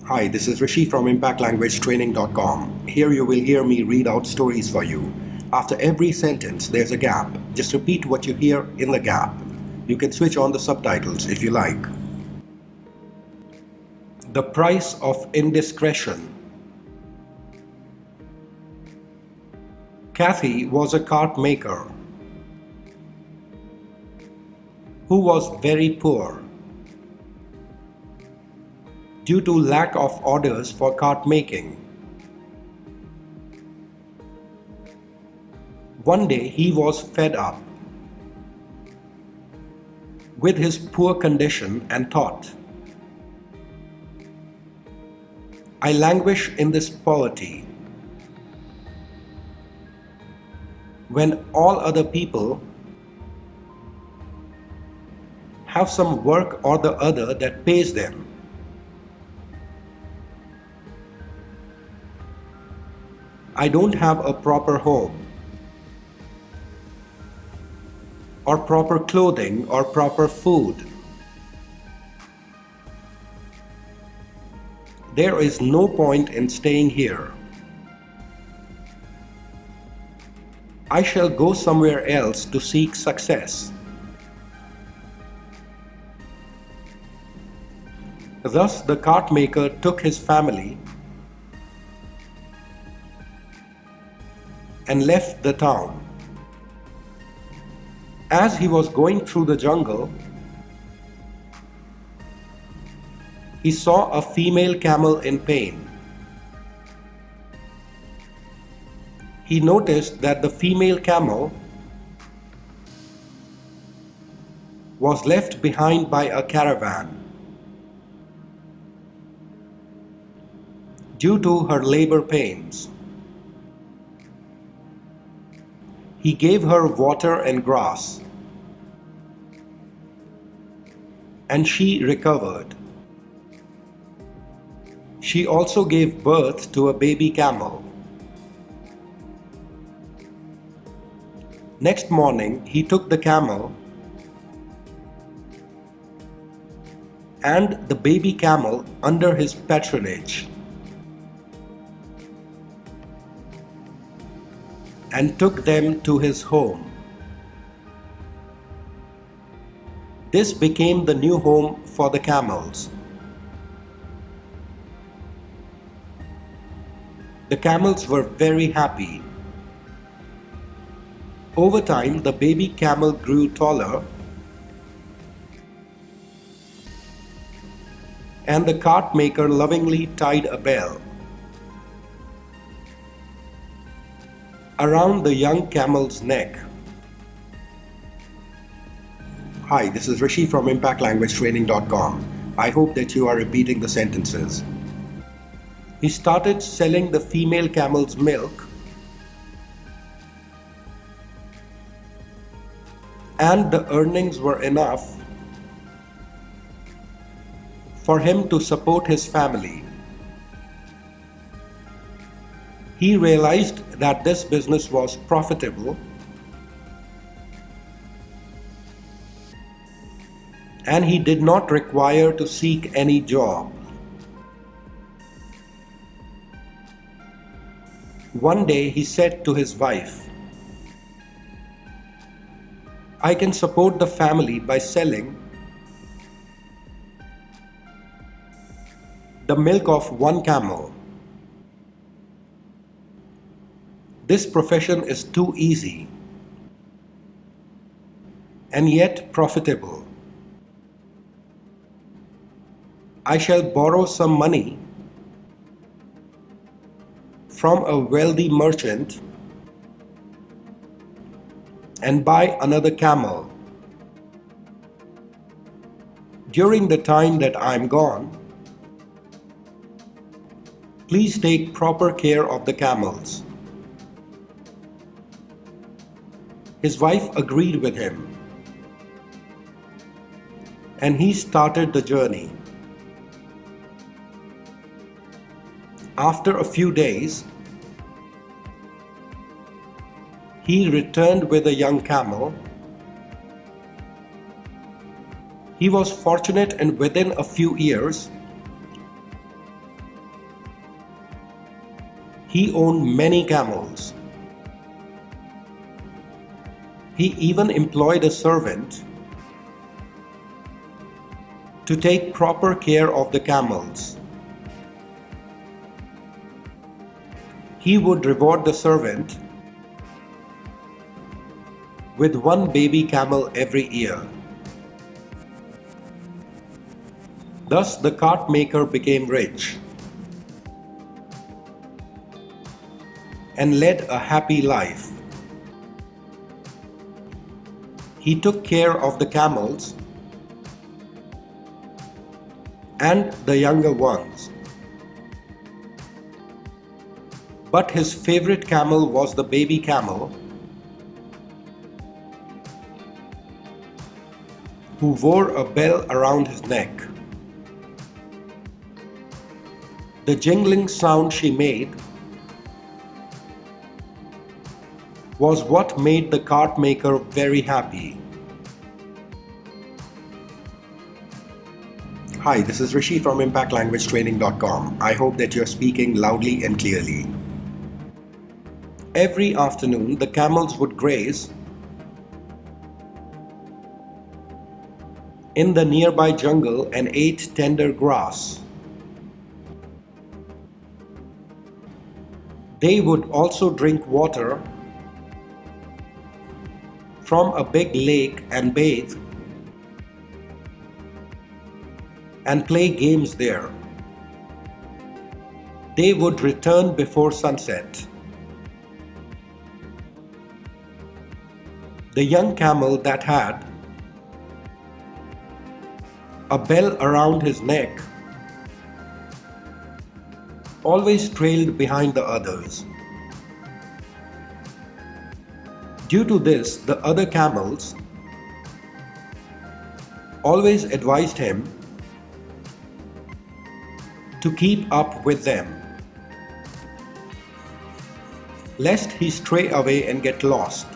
Hi, this is Rishi from ImpactLanguageTraining.com. Here you will hear me read out stories for you. After every sentence, there's a gap. Just repeat what you hear in the gap. You can switch on the subtitles if you like. The price of indiscretion. Kathy was a cart maker who was very poor. Due to lack of orders for cart making, one day he was fed up with his poor condition and thought, I languish in this poverty when all other people have some work or the other that pays them. I don't have a proper home, or proper clothing, or proper food. There is no point in staying here. I shall go somewhere else to seek success. Thus the cart maker took his family and left the town. As he was going through the jungle, he saw a female camel in pain. He noticed that the female camel was left behind by a caravan due to her labor pains. He gave her water and grass, and she recovered. She also gave birth to a baby camel. Next morning, he took the camel and the baby camel under his patronage and took them to his home. This became the new home for the camels. The camels were very happy. Over time, the baby camel grew taller, and the cart maker lovingly tied a bell around the young camel's neck. Hi, this is Rishi from ImpactLanguageTraining.com. I hope that you are repeating the sentences. He started selling the female camel's milk and the earnings were enough for him to support his family. He realized that this business was profitable and he did not require to seek any job. One day he said to his wife, I can support the family by selling the milk of one camel. This profession is too easy and yet profitable. I shall borrow some money from a wealthy merchant and buy another camel. During the time that I am gone, please take proper care of the camels. His wife agreed with him, and he started the journey. After a few days, he returned with a young camel. He was fortunate, and within a few years, He owned many camels. He even employed a servant to take proper care of the camels. He would reward the servant with one baby camel every year. Thus the cart maker became rich and led a happy life. He took care of the camels and the younger ones. But his favorite camel was the baby camel, who wore a bell around his neck. The jingling sound she made was what made the cart maker very happy. Hi, this is Rishi from ImpactLanguageTraining.com. I hope that you're speaking loudly and clearly. Every afternoon, the camels would graze in the nearby jungle and ate tender grass. They would also drink water from a big lake and bathe and play games there. They would return before sunset. The young camel that had a bell around his neck always trailed behind the others. Due to this, the other camels always advised him to keep up with them, lest he stray away and get lost.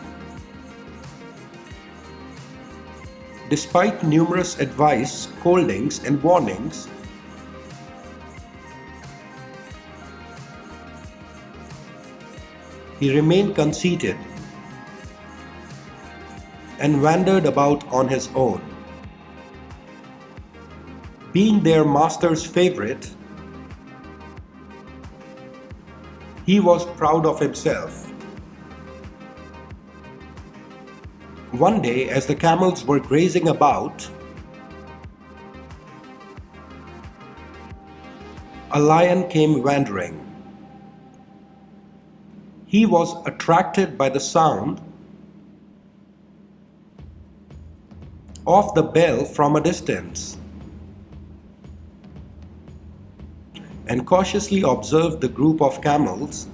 Despite numerous advice, scoldings, and warnings, he remained conceited and wandered about on his own. Being their master's favorite, he was proud of himself. One day, as the camels were grazing about, a lion came wandering. He was attracted by the sound of the bell from a distance and cautiously observed the group of camels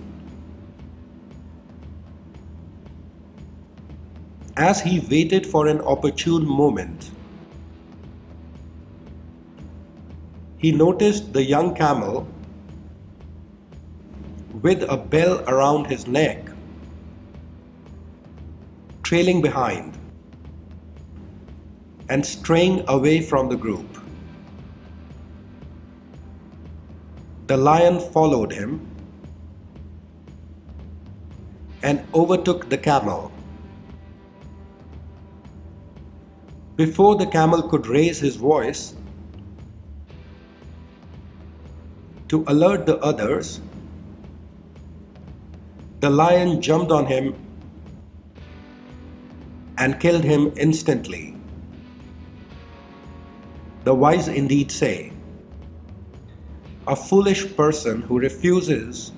as he waited for an opportune moment. He noticed the young camel with a bell around his neck trailing behind and straying away from the group. The lion followed him and overtook the camel. Before the camel could raise his voice to alert the others, the lion jumped on him and killed him instantly. The wise indeed say, a foolish person who refuses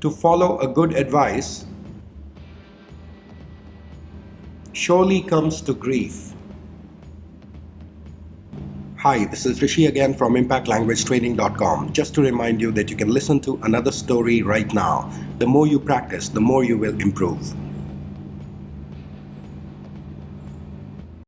to follow a good advice surely comes to grief. Hi, this is Rishi again from ImpactLanguageTraining.com. Just to remind you that you can listen to another story right now. The more you practice, the more you will improve.